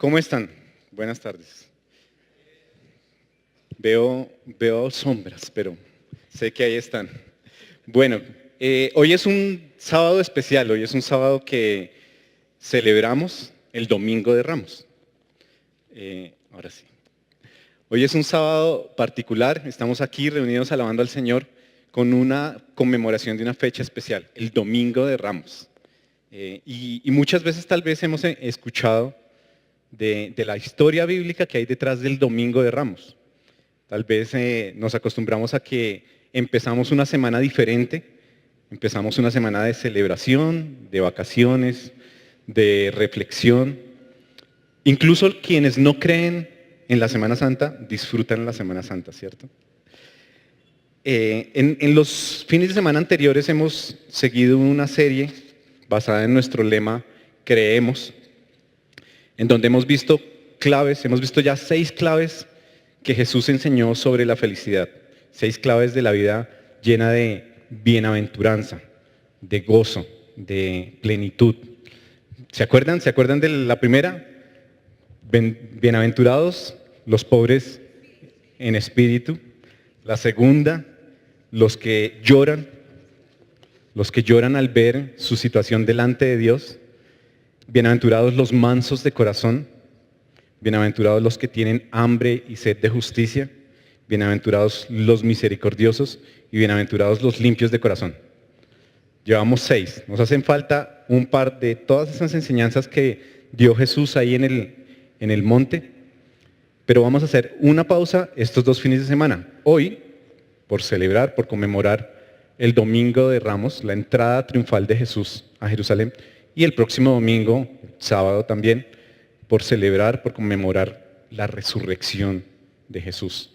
¿Cómo están? Buenas tardes. Veo sombras, pero sé que ahí están. Bueno, hoy es un sábado especial, hoy es un sábado que celebramos el Domingo de Ramos. Ahora sí. Hoy es un sábado particular, estamos aquí reunidos alabando al Señor con una conmemoración de una fecha especial, el Domingo de Ramos. Y muchas veces tal vez hemos escuchado de la historia bíblica que hay detrás del Domingo de Ramos. Tal vez nos acostumbramos a que empezamos una semana diferente, empezamos una semana de celebración, de vacaciones, de reflexión. Incluso quienes no creen en la Semana Santa disfrutan la Semana Santa, ¿cierto? En los fines de semana anteriores hemos seguido una serie basada en nuestro lema Creemos, en donde hemos visto ya 6 claves que Jesús enseñó sobre la felicidad, 6 claves de la vida llena de bienaventuranza, de gozo, de plenitud. ¿Se acuerdan? ¿Se acuerdan de la primera? Bienaventurados los pobres en espíritu. La segunda, los que lloran al ver su situación delante de Dios. Bienaventurados los mansos de corazón, bienaventurados los que tienen hambre y sed de justicia, bienaventurados los misericordiosos y bienaventurados los limpios de corazón. Llevamos 6, nos hacen falta un par de todas esas enseñanzas que dio Jesús ahí en el monte, pero vamos a hacer una pausa estos 2 fines de semana. Hoy, por celebrar, por conmemorar el Domingo de Ramos, la entrada triunfal de Jesús a Jerusalén, y el próximo domingo, sábado también, por celebrar, por conmemorar la resurrección de Jesús.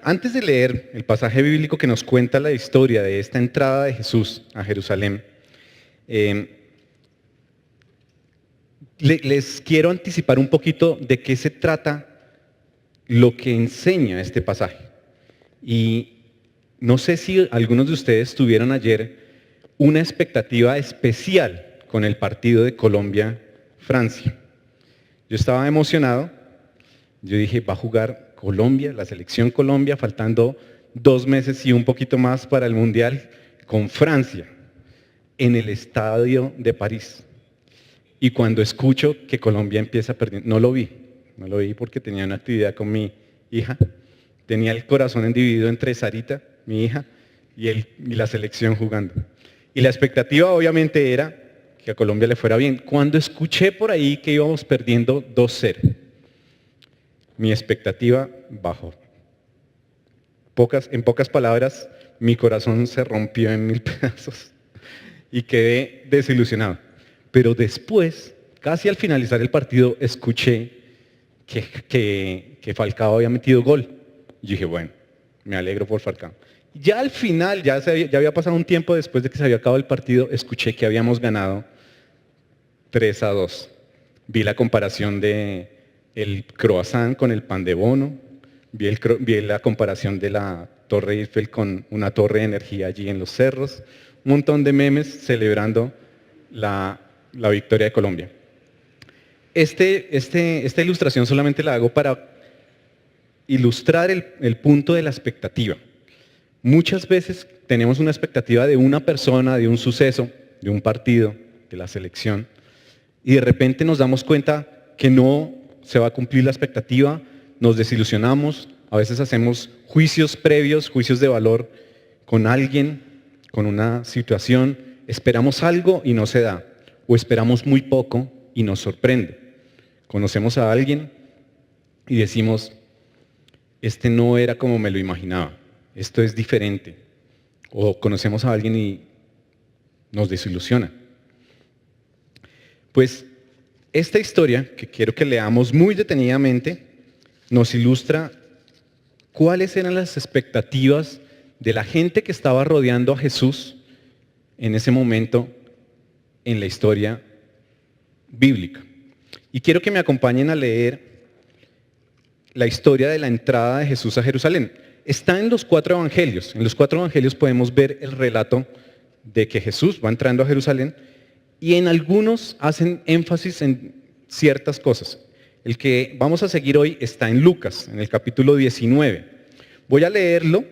Antes de leer el pasaje bíblico que nos cuenta la historia de esta entrada de Jesús a Jerusalén, les quiero anticipar un poquito de qué se trata lo que enseña este pasaje. Y no sé si algunos de ustedes tuvieron ayer una expectativa especial con el partido de Colombia-Francia. Yo estaba emocionado, yo dije, va a jugar Colombia, la selección Colombia, faltando 2 meses y un poquito más para el Mundial, con Francia, en el estadio de París. Y cuando escucho que Colombia empieza perdiendo, no lo vi porque tenía una actividad con mi hija, tenía el corazón dividido entre Sarita, mi hija, y la selección jugando. Y la expectativa obviamente era que a Colombia le fuera bien. Cuando escuché por ahí que íbamos perdiendo 2-0, mi expectativa bajó. En pocas palabras, mi corazón se rompió en 1000 pedazos y quedé desilusionado. Pero después, casi al finalizar el partido, escuché que Falcao había metido gol. Y dije, bueno, me alegro por Falcao. Ya al final, ya había pasado un tiempo después de que se había acabado el partido, escuché que habíamos ganado 3-2. Vi la comparación de el croissant con el pan de bono, vi la comparación de la Torre Eiffel con una torre de energía allí en los cerros, un montón de memes celebrando la victoria de Colombia. Esta ilustración solamente la hago para ilustrar el punto de la expectativa. Muchas veces tenemos una expectativa de una persona, de un suceso, de un partido, de la selección, y de repente nos damos cuenta que no se va a cumplir la expectativa, nos desilusionamos, a veces hacemos juicios previos, juicios de valor con alguien, con una situación, esperamos algo y no se da, o esperamos muy poco y nos sorprende. Conocemos a alguien y decimos, este no era como me lo imaginaba. Esto es diferente. O conocemos a alguien y nos desilusiona. Pues esta historia, que quiero que leamos muy detenidamente, nos ilustra cuáles eran las expectativas de la gente que estaba rodeando a Jesús en ese momento en la historia bíblica. Y quiero que me acompañen a leer la historia de la entrada de Jesús a Jerusalén. Está en los 4 evangelios. En los 4 evangelios podemos ver el relato de que Jesús va entrando a Jerusalén y en algunos hacen énfasis en ciertas cosas. El que vamos a seguir hoy está en Lucas, en el capítulo 19. Voy a leerlo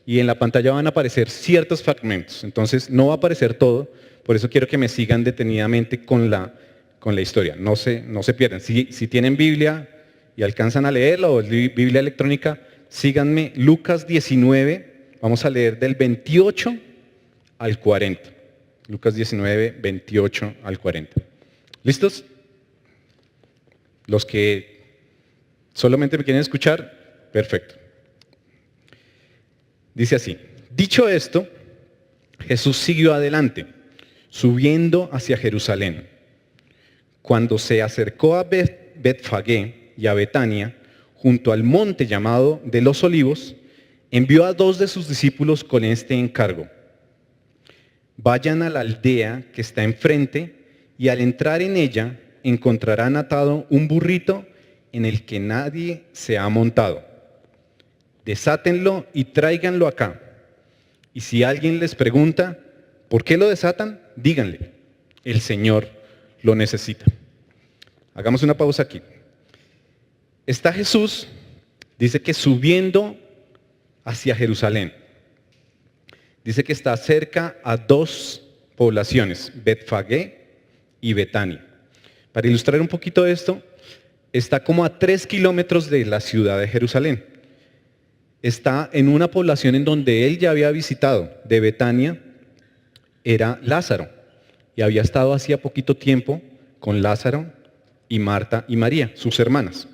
y en la pantalla van a aparecer ciertos fragmentos. Entonces no va a aparecer todo, por eso quiero que me sigan detenidamente con la historia. No se pierdan. Si tienen Biblia y alcanzan a leerla o Biblia electrónica, síganme. Lucas 19, vamos a leer del 28 al 40. Lucas 19, 28 al 40. ¿Listos? Los que solamente me quieren escuchar, perfecto. Dice así: dicho esto, Jesús siguió adelante, subiendo hacia Jerusalén. Cuando se acercó a Betfagé y a Betania, junto al monte llamado de los Olivos, envió a 2 de sus discípulos con este encargo: vayan a la aldea que está enfrente y al entrar en ella encontrarán atado un burrito en el que nadie se ha montado. Desátenlo y tráiganlo acá. Y si alguien les pregunta, ¿por qué lo desatan? Díganle, el Señor lo necesita. Hagamos una pausa aquí. Está Jesús, dice que subiendo hacia Jerusalén. Dice que está cerca a 2 poblaciones, Betfagé y Betania. Para ilustrar un poquito esto, está como a 3 kilómetros de la ciudad de Jerusalén. Está en una población en donde él ya había visitado. De Betania era Lázaro y había estado hacía poquito tiempo con Lázaro y Marta y María, sus hermanas.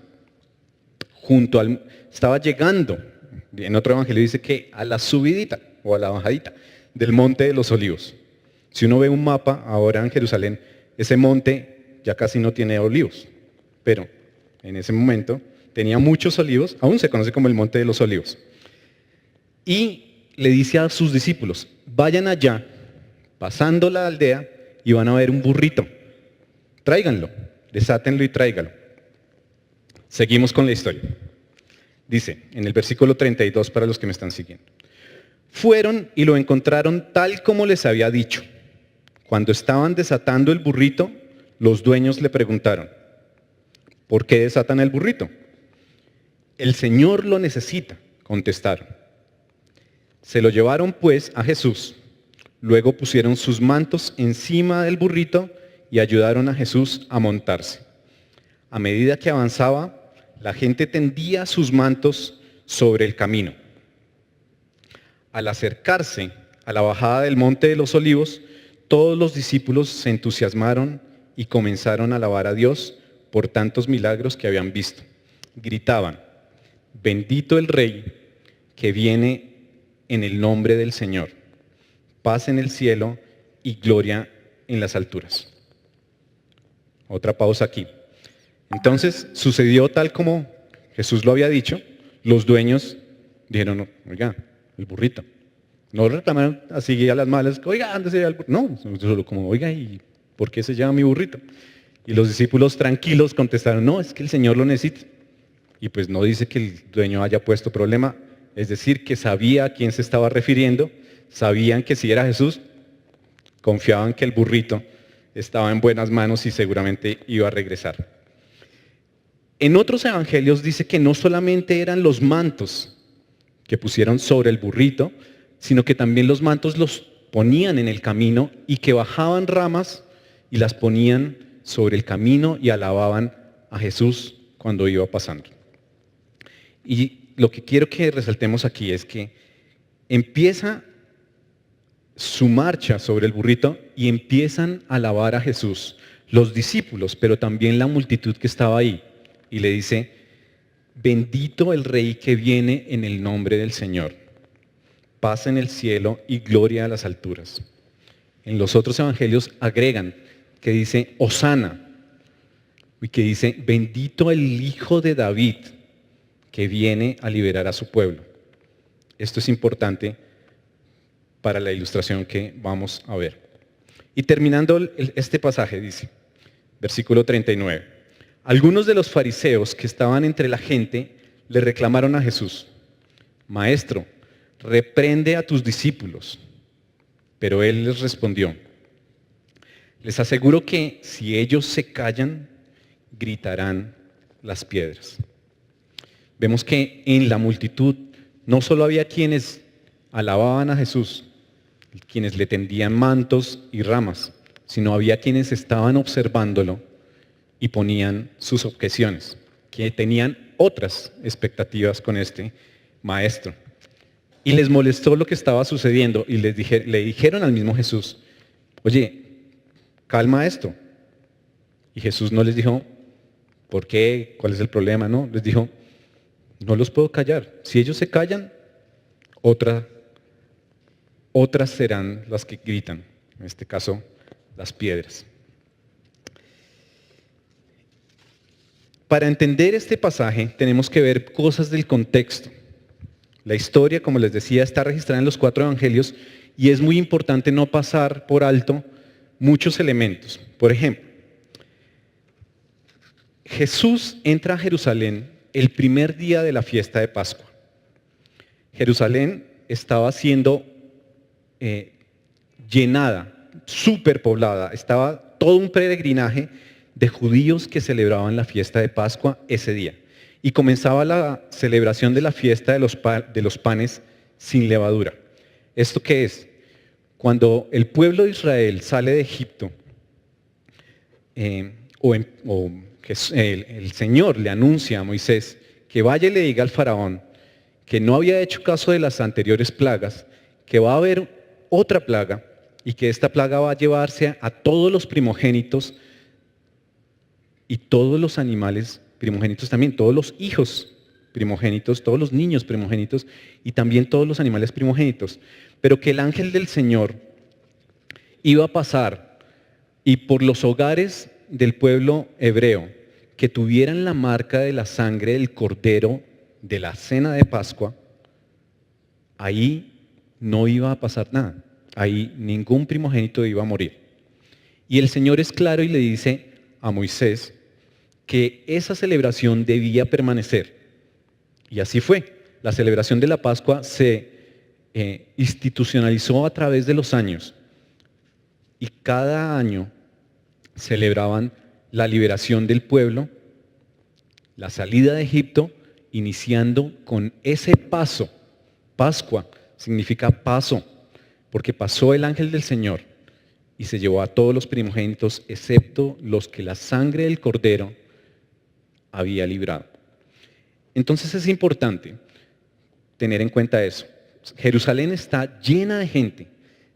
Estaba llegando, en otro evangelio dice que a la subidita o a la bajadita del monte de los Olivos. Si uno ve un mapa ahora en Jerusalén, ese monte ya casi no tiene olivos, pero en ese momento tenía muchos olivos, aún se conoce como el monte de los Olivos. Y le dice a sus discípulos, vayan allá, pasando la aldea, y van a ver un burrito. Tráiganlo, desátenlo y tráiganlo. Seguimos con la historia. Dice, en el versículo 32 para los que me están siguiendo. Fueron y lo encontraron tal como les había dicho. Cuando estaban desatando el burrito, los dueños le preguntaron, ¿por qué desatan el burrito? El Señor lo necesita, contestaron. Se lo llevaron pues a Jesús. Luego pusieron sus mantos encima del burrito y ayudaron a Jesús a montarse. A medida que avanzaba, la gente tendía sus mantos sobre el camino. Al acercarse a la bajada del monte de los Olivos, todos los discípulos se entusiasmaron y comenzaron a alabar a Dios por tantos milagros que habían visto. Gritaban, bendito el Rey que viene en el nombre del Señor, paz en el cielo y gloria en las alturas. Otra pausa aquí. Entonces sucedió tal como Jesús lo había dicho. Los dueños dijeron, oiga, el burrito. No reclamaron así a las malas, oiga, ¿dónde se lleva el burrito? No, solo como, oiga, ¿y por qué se llama mi burrito? Y los discípulos tranquilos contestaron, no, es que el Señor lo necesita. Y pues no dice que el dueño haya puesto problema, es decir, que sabía a quién se estaba refiriendo, sabían que si era Jesús, confiaban que el burrito estaba en buenas manos y seguramente iba a regresar. En otros evangelios dice que no solamente eran los mantos que pusieron sobre el burrito, sino que también los mantos los ponían en el camino y que bajaban ramas y las ponían sobre el camino y alababan a Jesús cuando iba pasando. Y lo que quiero que resaltemos aquí es que empieza su marcha sobre el burrito y empiezan a alabar a Jesús, los discípulos, pero también la multitud que estaba ahí. Y le dice, bendito el Rey que viene en el nombre del Señor, paz en el cielo y gloria a las alturas. En los otros evangelios agregan que dice, Hosana, y que dice, bendito el Hijo de David que viene a liberar a su pueblo. Esto es importante para la ilustración que vamos a ver. Y terminando este pasaje dice, versículo 39, algunos de los fariseos que estaban entre la gente le reclamaron a Jesús, Maestro, reprende a tus discípulos. Pero él les respondió, Les aseguro que si ellos se callan, gritarán las piedras. Vemos que en la multitud no solo había quienes alababan a Jesús, quienes le tendían mantos y ramas, sino había quienes estaban observándolo y ponían sus objeciones, que tenían otras expectativas con este maestro. Y les molestó lo que estaba sucediendo y le dijeron al mismo Jesús, oye, calma esto. Y Jesús no les dijo, ¿por qué? ¿Cuál es el problema? No, les dijo, no los puedo callar. Si ellos se callan, otras serán las que gritan, en este caso, las piedras. Para entender este pasaje tenemos que ver cosas del contexto. La historia, como les decía, está registrada en los 4 evangelios y es muy importante no pasar por alto muchos elementos. Por ejemplo, Jesús entra a Jerusalén el primer día de la fiesta de Pascua. Jerusalén estaba siendo llenada, superpoblada, estaba todo un peregrinaje de judíos que celebraban la fiesta de Pascua ese día. Y comenzaba la celebración de la fiesta de los panes sin levadura. ¿Esto qué es? Cuando el pueblo de Israel sale de Egipto, el Señor le anuncia a Moisés que vaya y le diga al faraón que no había hecho caso de las anteriores plagas, que va a haber otra plaga y que esta plaga va a llevarse a todos los primogénitos y todos los animales primogénitos también, todos los hijos primogénitos, todos los niños primogénitos y también todos los animales primogénitos. Pero que el ángel del Señor iba a pasar y por los hogares del pueblo hebreo que tuvieran la marca de la sangre del cordero de la cena de Pascua, ahí no iba a pasar nada, ahí ningún primogénito iba a morir. Y el Señor es claro y le dice a Moisés que esa celebración debía permanecer. Y así fue. La celebración de la Pascua se institucionalizó a través de los años. Y cada año celebraban la liberación del pueblo, la salida de Egipto, iniciando con ese paso. Pascua significa paso, porque pasó el ángel del Señor y se llevó a todos los primogénitos, excepto los que la sangre del cordero había librado. Entonces es importante tener en cuenta eso. Jerusalén está llena de gente,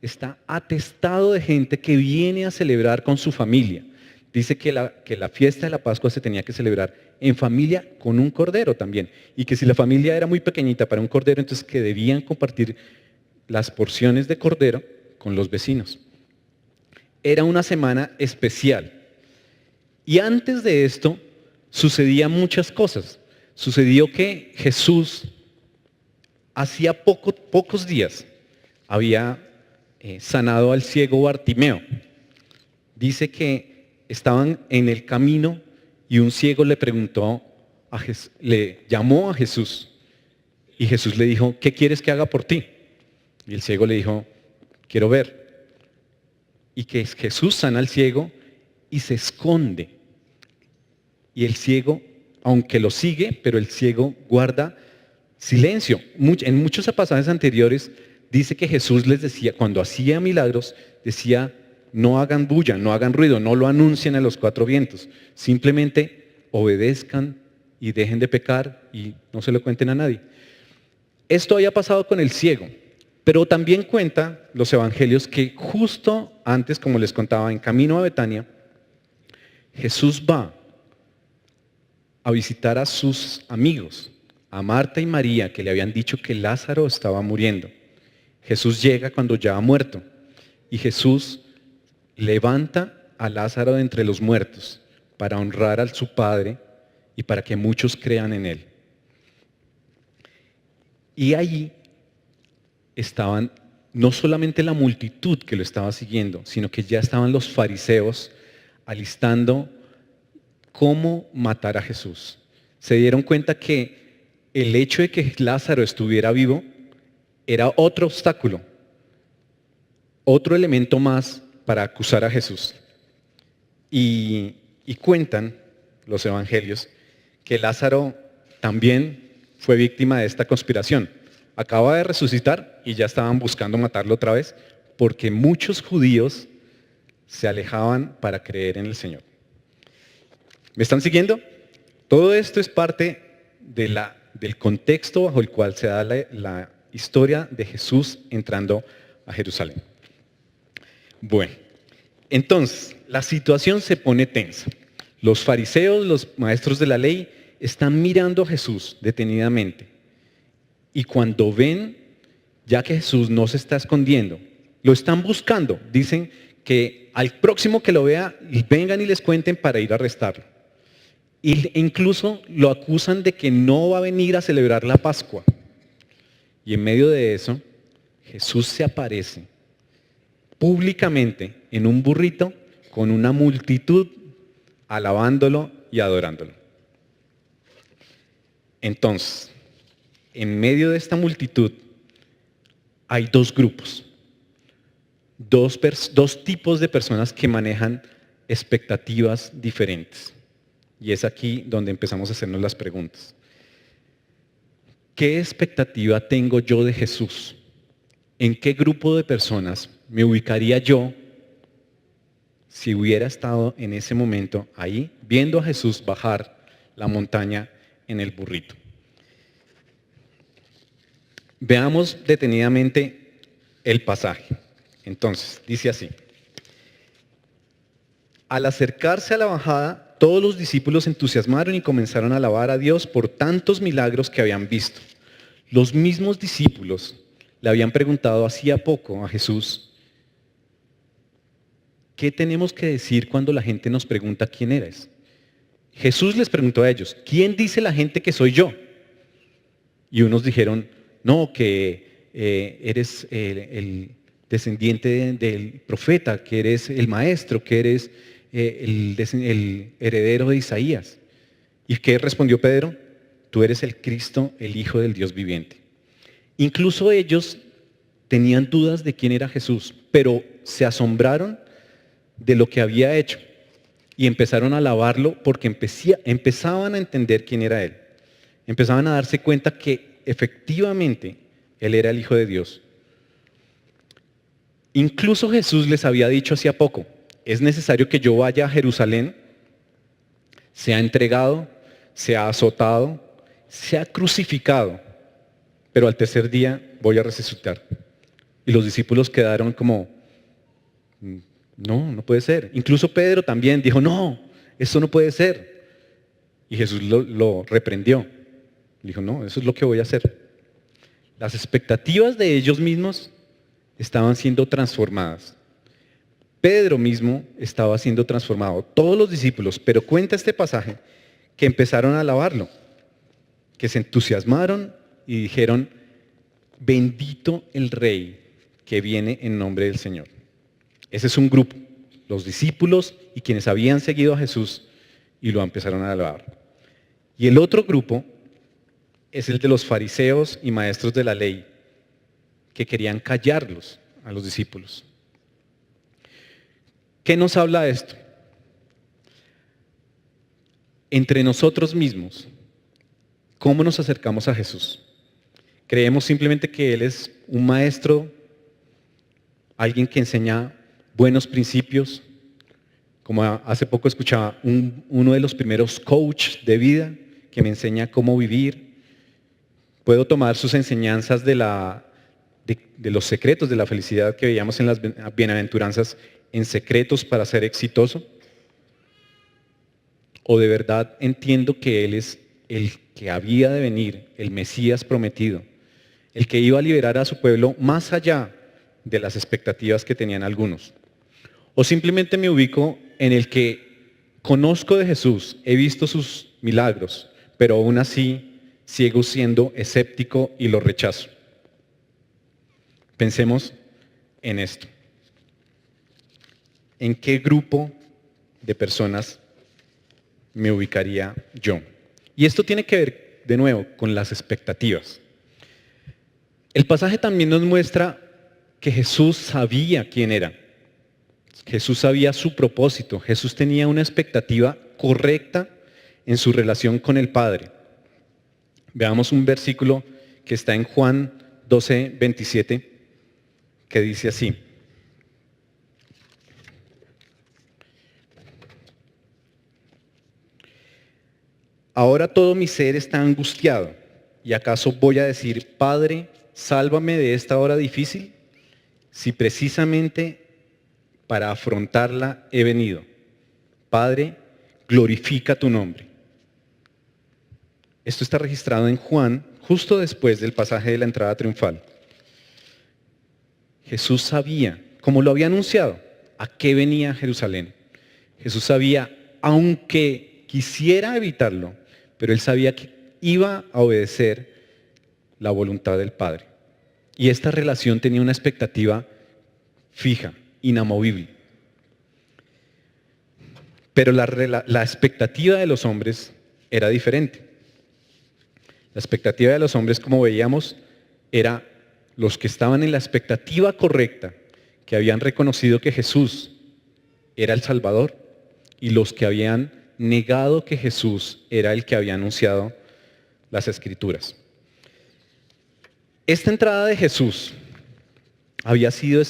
está atestado de gente que viene a celebrar con su familia. Dice que la fiesta de la Pascua se tenía que celebrar en familia con un cordero también. Y que si la familia era muy pequeñita para un cordero, entonces que debían compartir las porciones de cordero con los vecinos. Era una semana especial. Y antes de esto sucedían muchas cosas. Sucedió que Jesús hacía pocos días había sanado al ciego Bartimeo. Dice que estaban en el camino y un ciego le llamó a Jesús y Jesús le dijo, ¿qué quieres que haga por ti? Y el ciego le dijo, quiero ver. Y que Jesús sana al ciego y se esconde. Y el ciego, aunque lo sigue, pero el ciego guarda silencio. En muchos pasajes anteriores dice que Jesús les decía, cuando hacía milagros, decía, no hagan bulla, no hagan ruido, no lo anuncien a los 4 vientos. Simplemente obedezcan y dejen de pecar y no se lo cuenten a nadie. Esto había pasado con el ciego, pero también cuenta los evangelios que justo antes, como les contaba, en camino a Betania, Jesús va a visitar a sus amigos, a Marta y María, que le habían dicho que Lázaro estaba muriendo. Jesús llega cuando ya ha muerto y Jesús levanta a Lázaro de entre los muertos para honrar a su Padre y para que muchos crean en Él. Y allí estaban no solamente la multitud que lo estaba siguiendo, sino que ya estaban los fariseos alistando cómo matar a Jesús. Se dieron cuenta que el hecho de que Lázaro estuviera vivo era otro obstáculo, otro elemento más para acusar a Jesús. y cuentan los evangelios que Lázaro también fue víctima de esta conspiración. Acaba de resucitar y ya estaban buscando matarlo otra vez porque muchos judíos se alejaban para creer en el Señor. ¿Me están siguiendo? Todo esto es parte del contexto bajo el cual se da la historia de Jesús entrando a Jerusalén. Bueno, entonces la situación se pone tensa. Los fariseos, los maestros de la ley, están mirando a Jesús detenidamente. Y cuando ven, ya que Jesús no se está escondiendo, lo están buscando. Dicen que al próximo que lo vea, vengan y les cuenten para ir a arrestarlo. E incluso lo acusan de que no va a venir a celebrar la Pascua. Y en medio de eso, Jesús se aparece públicamente en un burrito con una multitud alabándolo y adorándolo. Entonces, en medio de esta multitud hay dos grupos, dos tipos de personas que manejan expectativas diferentes. Y es aquí donde empezamos a hacernos las preguntas. ¿Qué expectativa tengo yo de Jesús? ¿En qué grupo de personas me ubicaría yo si hubiera estado en ese momento ahí, viendo a Jesús bajar la montaña en el burrito? Veamos detenidamente el pasaje. Entonces, dice así. Al acercarse a la bajada, todos los discípulos se entusiasmaron y comenzaron a alabar a Dios por tantos milagros que habían visto. Los mismos discípulos le habían preguntado hacía poco a Jesús, ¿qué tenemos que decir cuando la gente nos pregunta quién eres? Jesús les preguntó a ellos, ¿quién dice la gente que soy yo? Y unos dijeron, no, que eres el descendiente del profeta, que eres el maestro, que eres el heredero de Isaías. ¿Y qué respondió Pedro? Tú eres el Cristo, el Hijo del Dios viviente. Incluso ellos tenían dudas de quién era Jesús, pero se asombraron de lo que había hecho y empezaron a alabarlo porque empezaban a entender quién era Él. Empezaban a darse cuenta que efectivamente Él era el Hijo de Dios. Incluso Jesús les había dicho hacía poco, es necesario que yo vaya a Jerusalén, sea entregado, sea azotado, sea crucificado, pero al tercer día voy a resucitar. Y los discípulos quedaron como, no puede ser. Incluso Pedro también dijo, no, eso no puede ser. Y Jesús lo reprendió. Dijo, no, eso es lo que voy a hacer. Las expectativas de ellos mismos estaban siendo transformadas. Pedro mismo estaba siendo transformado, todos los discípulos, pero cuenta este pasaje que empezaron a alabarlo, que se entusiasmaron y dijeron, bendito el Rey que viene en nombre del Señor. Ese es un grupo, los discípulos y quienes habían seguido a Jesús y lo empezaron a alabar. Y el otro grupo es el de los fariseos y maestros de la ley, que querían callarlos a los discípulos. ¿Qué nos habla esto? Entre nosotros mismos, ¿cómo nos acercamos a Jesús? ¿Creemos simplemente que Él es un maestro, alguien que enseña buenos principios? Como hace poco escuchaba uno de los primeros coaches de vida que me enseña cómo vivir. Puedo tomar sus enseñanzas de los secretos de la felicidad que veíamos en las bienaventuranzas en secretos para ser exitoso. ¿O de verdad entiendo que Él es el que había de venir, el Mesías prometido, el que iba a liberar a su pueblo más allá de las expectativas que tenían algunos? ¿O simplemente me ubico en el que conozco de Jesús, he visto sus milagros, pero aún así sigo siendo escéptico y lo rechazo? Pensemos en esto. ¿En qué grupo de personas me ubicaría yo? Y esto tiene que ver, de nuevo, con las expectativas. El pasaje también nos muestra que Jesús sabía quién era. Jesús sabía su propósito. Jesús tenía una expectativa correcta en su relación con el Padre. Veamos un versículo que está en Juan 12, 27, que dice así. Ahora todo mi ser está angustiado, ¿y acaso voy a decir, Padre, sálvame de esta hora difícil? Si precisamente para afrontarla he venido. Padre, glorifica tu nombre. Esto está registrado en Juan, justo después del pasaje de la entrada triunfal. Jesús sabía, como lo había anunciado, a qué venía a Jerusalén. Jesús sabía, aunque quisiera evitarlo, pero él sabía que iba a obedecer la voluntad del Padre. Y esta relación tenía una expectativa fija, inamovible. Pero la expectativa de los hombres era diferente. La expectativa de los hombres, como veíamos, era los que estaban en la expectativa correcta, que habían reconocido que Jesús era el Salvador, y los que habían negado que Jesús era el que había anunciado las Escrituras. Esta entrada de Jesús había sido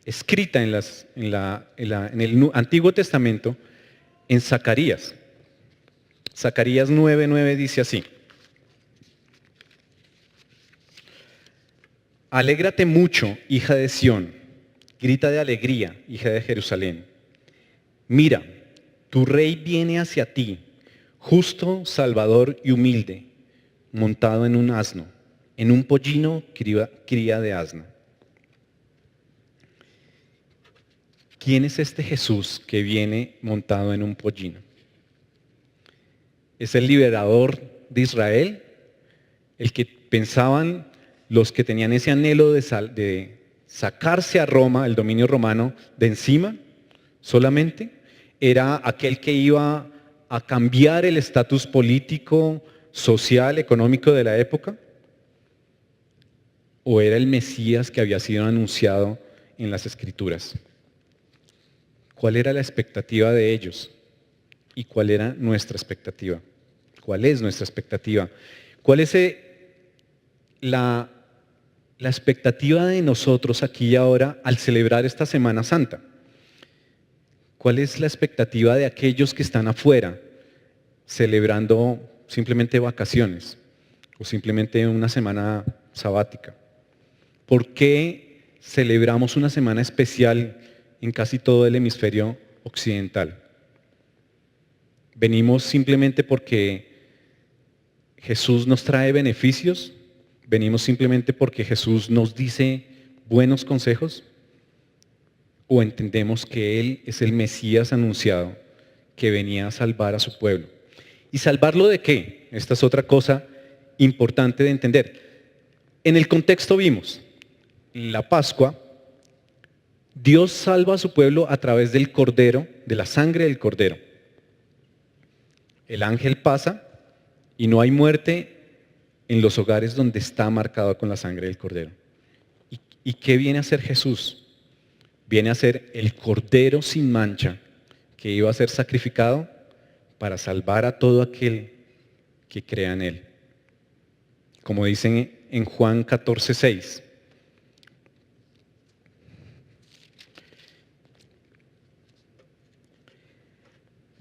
escrita en el Antiguo Testamento en Zacarías. Zacarías 9:9 dice así: Alégrate mucho, hija de Sión, grita de alegría, hija de Jerusalén. Mira, tu rey viene hacia ti, justo, salvador y humilde, montado en un asno, en un pollino cría de asno. ¿Quién es este Jesús que viene montado en un pollino? ¿Es el liberador de Israel? El que pensaban los que tenían ese anhelo de sacarse a Roma, el dominio romano, de encima solamente. ¿Era aquel que iba a cambiar el estatus político, social, económico de la época? ¿O era el Mesías que había sido anunciado en las Escrituras? ¿Cuál era la expectativa de ellos? ¿Y cuál era nuestra expectativa? ¿Cuál es nuestra expectativa? ¿Cuál es la expectativa de nosotros aquí y ahora al celebrar esta Semana Santa? ¿Cuál es la expectativa de aquellos que están afuera celebrando simplemente vacaciones o simplemente una semana sabática? ¿Por qué celebramos una semana especial en casi todo el hemisferio occidental? ¿Venimos simplemente porque Jesús nos trae beneficios? ¿Venimos simplemente porque Jesús nos dice buenos consejos? ¿O entendemos que Él es el Mesías anunciado que venía a salvar a su pueblo? ¿Y salvarlo de qué? Esta es otra cosa importante de entender. En el contexto vimos, en la Pascua, Dios salva a su pueblo a través del Cordero, de la sangre del Cordero. El ángel pasa y no hay muerte en los hogares donde está marcado con la sangre del Cordero. ¿Y qué viene a hacer Jesús? Viene a ser el Cordero sin mancha que iba a ser sacrificado para salvar a todo aquel que crea en Él. Como dicen en Juan 14:6.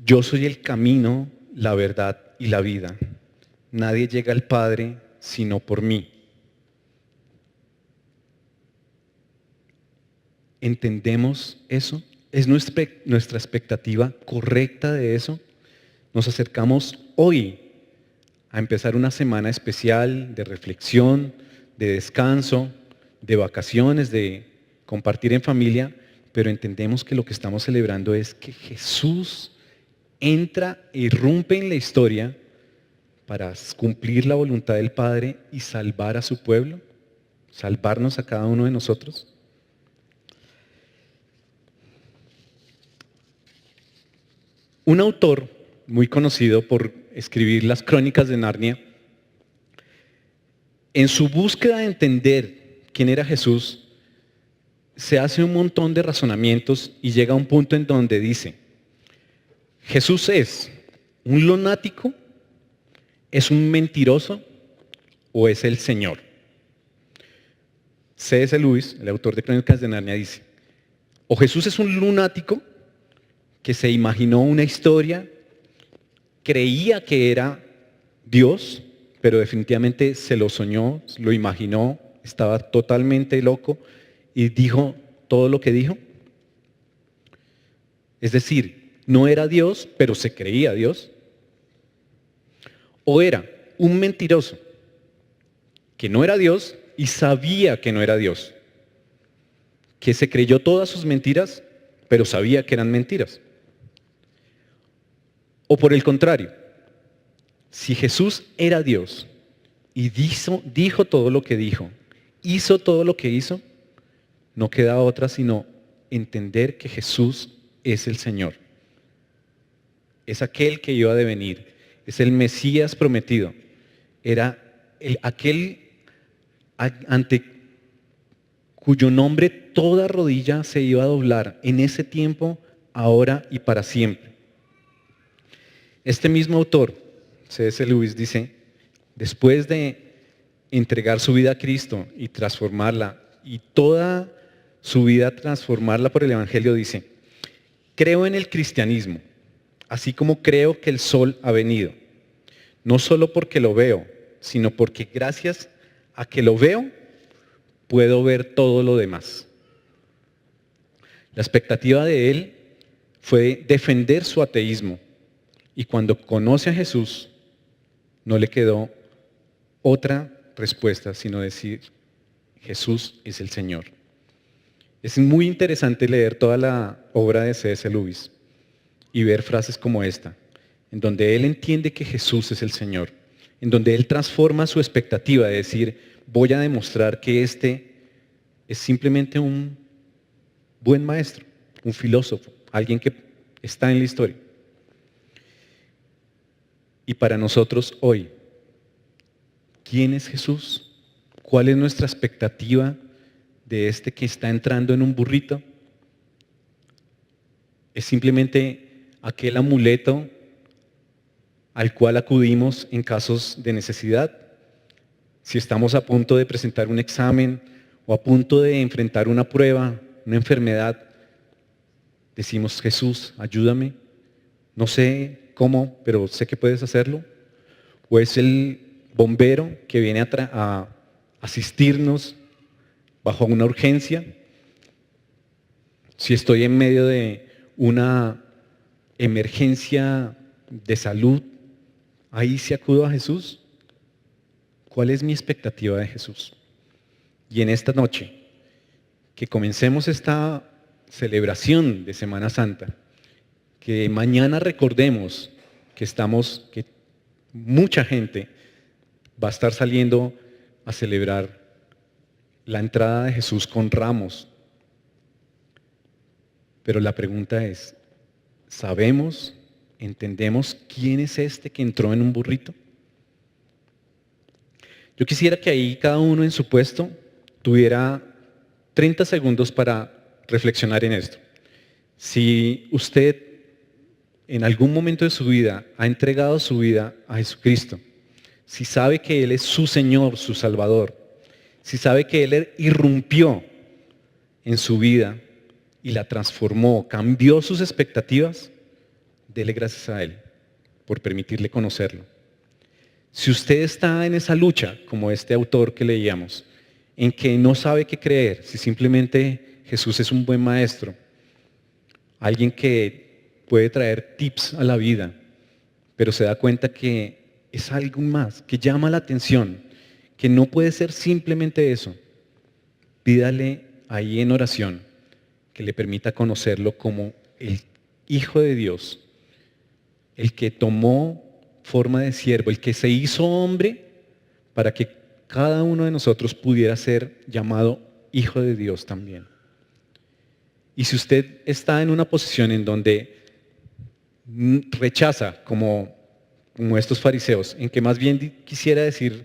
Yo soy el camino, la verdad y la vida. Nadie llega al Padre sino por mí. ¿Entendemos eso? ¿Es nuestra expectativa correcta de eso? Nos acercamos hoy a empezar una semana especial de reflexión, de descanso, de vacaciones, de compartir en familia, pero entendemos que lo que estamos celebrando es que Jesús entra, irrumpe en la historia para cumplir la voluntad del Padre y salvar a su pueblo, salvarnos a cada uno de nosotros. Un autor muy conocido por escribir las Crónicas de Narnia, en su búsqueda de entender quién era Jesús, se hace un montón de razonamientos y llega a un punto en donde dice, Jesús es un lunático, es un mentiroso o es el Señor. C.S. Lewis, el autor de Crónicas de Narnia, dice, o Jesús es un lunático que se imaginó una historia, creía que era Dios, pero definitivamente se lo soñó, lo imaginó, estaba totalmente loco y dijo todo lo que dijo. Es decir, no era Dios, pero se creía Dios. O era un mentiroso que no era Dios y sabía que no era Dios, que se creyó todas sus mentiras, pero sabía que eran mentiras. O por el contrario, si Jesús era Dios y dijo todo lo que dijo, hizo todo lo que hizo, no queda otra sino entender que Jesús es el Señor. Es aquel que iba a devenir, es el Mesías prometido. Era aquel ante cuyo nombre toda rodilla se iba a doblar en ese tiempo, ahora y para siempre. Este mismo autor, C.S. Lewis, dice, después de entregar su vida a Cristo y transformarla, y toda su vida transformarla por el Evangelio, dice, creo en el cristianismo, así como creo que el sol ha venido, no solo porque lo veo, sino porque gracias a que lo veo, puedo ver todo lo demás. La expectativa de él fue defender su ateísmo, y cuando conoce a Jesús, no le quedó otra respuesta sino decir, Jesús es el Señor. Es muy interesante leer toda la obra de C.S. Lewis y ver frases como esta, en donde él entiende que Jesús es el Señor, en donde él transforma su expectativa de decir, voy a demostrar que este es simplemente un buen maestro, un filósofo, alguien que está en la historia. Y para nosotros hoy, ¿quién es Jesús? ¿Cuál es nuestra expectativa de este que está entrando en un burrito? ¿Es simplemente aquel amuleto al cual acudimos en casos de necesidad? Si estamos a punto de presentar un examen o a punto de enfrentar una prueba, una enfermedad, decimos, Jesús, ayúdame. No sé cómo, pero sé que puedes hacerlo. O es el bombero que viene a asistirnos bajo una urgencia. Si estoy en medio de una emergencia de salud, ahí sí acudo a Jesús. ¿Cuál es mi expectativa de Jesús? Y en esta noche, que comencemos esta celebración de Semana Santa, que mañana recordemos que mucha gente va a estar saliendo a celebrar la entrada de Jesús con ramos. Pero la pregunta es, ¿sabemos, entendemos quién es este que entró en un burrito? Yo quisiera que ahí cada uno en su puesto tuviera 30 segundos para reflexionar en esto. Si usted en algún momento de su vida ha entregado su vida a Jesucristo, si sabe que Él es su Señor, su Salvador, si sabe que Él irrumpió en su vida y la transformó, cambió sus expectativas, dele gracias a Él por permitirle conocerlo. Si usted está en esa lucha, como este autor que leíamos, en que no sabe qué creer, si simplemente Jesús es un buen maestro, alguien que puede traer tips a la vida, pero se da cuenta que es algo más, que llama la atención, que no puede ser simplemente eso, pídale ahí en oración que le permita conocerlo como el Hijo de Dios, el que tomó forma de siervo, el que se hizo hombre para que cada uno de nosotros pudiera ser llamado Hijo de Dios también. Y si usted está en una posición en donde rechaza, como estos fariseos, en que más bien quisiera decir,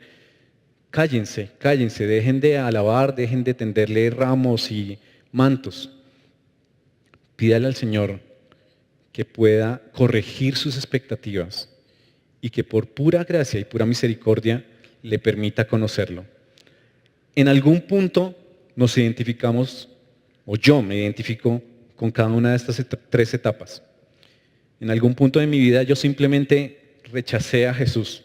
cállense, dejen de alabar, dejen de tenderle ramos y mantos. Pídale al Señor que pueda corregir sus expectativas y que por pura gracia y pura misericordia le permita conocerlo. En algún punto nos identificamos, o yo me identifico con cada una de estas tres etapas. En algún punto de mi vida yo simplemente rechacé a Jesús.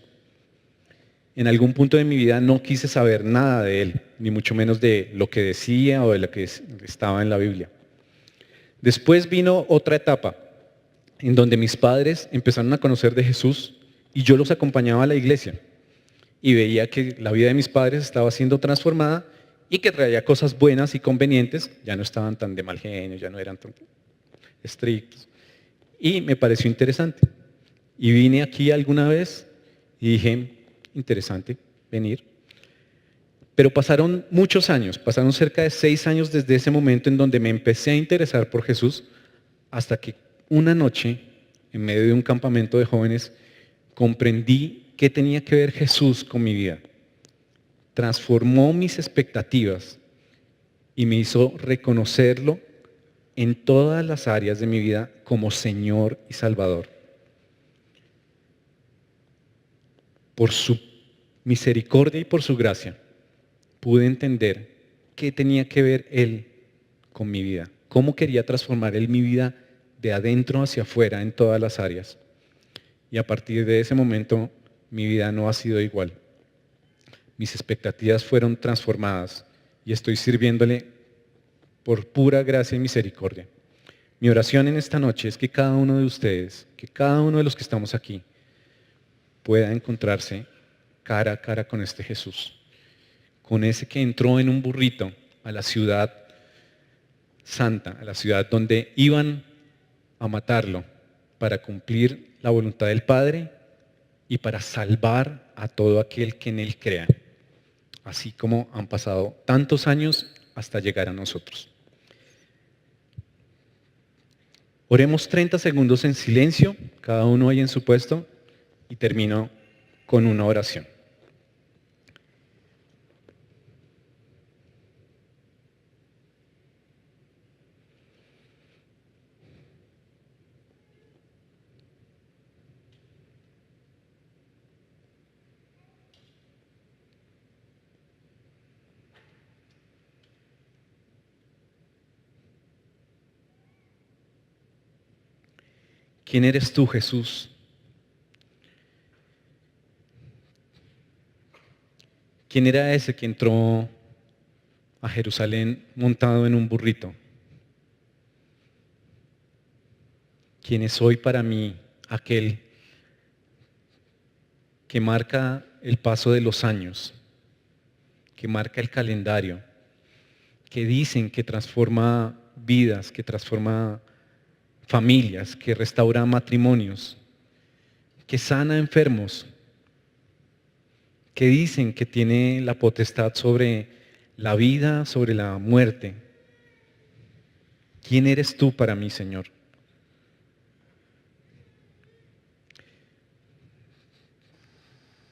En algún punto de mi vida no quise saber nada de Él, ni mucho menos de lo que decía o de lo que estaba en la Biblia. Después vino otra etapa en donde mis padres empezaron a conocer de Jesús y yo los acompañaba a la iglesia y veía que la vida de mis padres estaba siendo transformada y que traía cosas buenas y convenientes, ya no estaban tan de mal genio, ya no eran tan estrictos. Y me pareció interesante. Y vine aquí alguna vez y dije, interesante venir. Pero pasaron muchos años, pasaron cerca de 6 años desde ese momento en donde me empecé a interesar por Jesús, hasta que una noche, en medio de un campamento de jóvenes, comprendí qué tenía que ver Jesús con mi vida. Transformó mis expectativas y me hizo reconocerlo en todas las áreas de mi vida como Señor y Salvador. Por su misericordia y por su gracia, pude entender qué tenía que ver Él con mi vida, cómo quería transformar Él mi vida de adentro hacia afuera en todas las áreas. Y a partir de ese momento, mi vida no ha sido igual. Mis expectativas fueron transformadas y estoy sirviéndole por pura gracia y misericordia. Mi oración en esta noche es que cada uno de ustedes, que cada uno de los que estamos aquí, pueda encontrarse cara a cara con este Jesús, con ese que entró en un burrito a la ciudad santa, a la ciudad donde iban a matarlo para cumplir la voluntad del Padre y para salvar a todo aquel que en Él crea, así como han pasado tantos años hasta llegar a nosotros. Oremos 30 segundos en silencio, cada uno ahí en su puesto, y termino con una oración. ¿Quién eres tú, Jesús? ¿Quién era ese que entró a Jerusalén montado en un burrito? ¿Quién es hoy para mí aquel que marca el paso de los años, que marca el calendario, que dicen que transforma vidas, que transforma familias, que restaura matrimonios, que sana enfermos, que dicen que tiene la potestad sobre la vida, sobre la muerte? ¿Quién eres tú para mí, Señor?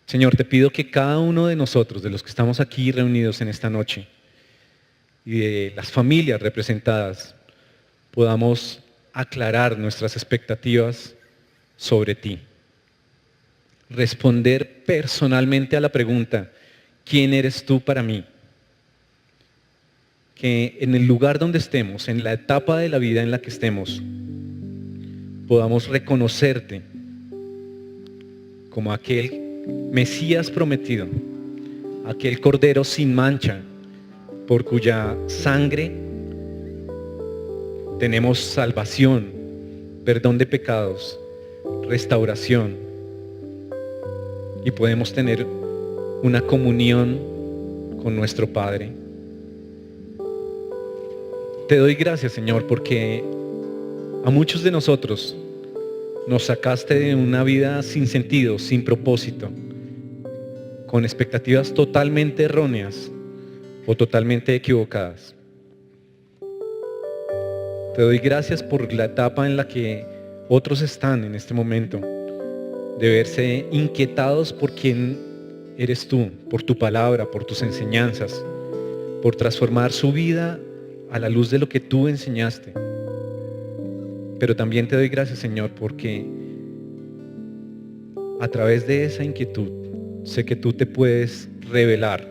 Señor, te pido que cada uno de nosotros, de los que estamos aquí reunidos en esta noche, y de las familias representadas, podamos aclarar nuestras expectativas sobre ti. Responder personalmente a la pregunta, ¿quién eres tú para mí? Que en el lugar donde estemos, en la etapa de la vida en la que estemos, podamos reconocerte como aquel Mesías prometido, aquel Cordero sin mancha, por cuya sangre tenemos salvación, perdón de pecados, restauración, y podemos tener una comunión con nuestro Padre. Te doy gracias, Señor, porque a muchos de nosotros nos sacaste de una vida sin sentido, sin propósito, con expectativas totalmente erróneas o totalmente equivocadas. Te doy gracias por la etapa en la que otros están en este momento, de verse inquietados por quién eres tú, por tu palabra, por tus enseñanzas, por transformar su vida a la luz de lo que tú enseñaste. Pero también te doy gracias, Señor, porque a través de esa inquietud sé que tú te puedes revelar,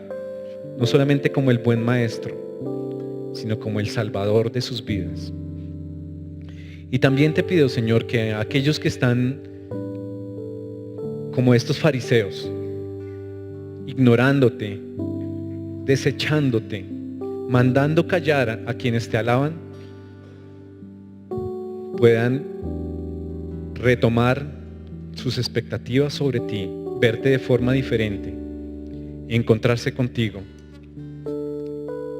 no solamente como el buen maestro, sino como el salvador de sus vidas. Y también te pido, Señor, que aquellos que están como estos fariseos, ignorándote, desechándote, mandando callar a quienes te alaban, puedan retomar sus expectativas sobre ti, verte de forma diferente, encontrarse contigo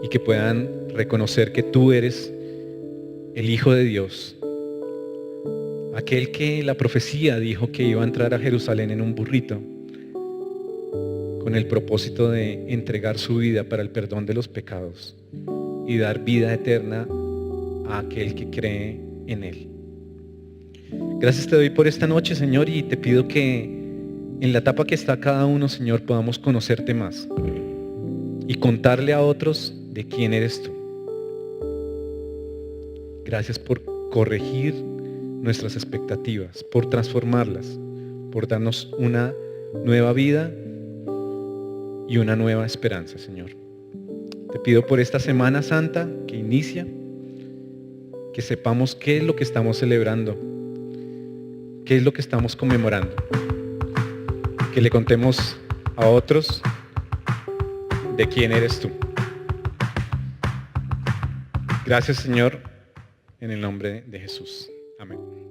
y que puedan reconocer que tú eres el Hijo de Dios, aquel que la profecía dijo que iba a entrar a Jerusalén en un burrito con el propósito de entregar su vida para el perdón de los pecados y dar vida eterna a aquel que cree en él. Gracias te doy por esta noche, Señor, y te pido que en la etapa que está cada uno, Señor, podamos conocerte más y contarle a otros de quién eres tú. Gracias por corregir nuestras expectativas, por transformarlas, por darnos una nueva vida y una nueva esperanza, Señor. Te pido por esta Semana Santa que inicia, que sepamos qué es lo que estamos celebrando, qué es lo que estamos conmemorando, que le contemos a otros de quién eres tú. Gracias, Señor, en el nombre de Jesús. Amén.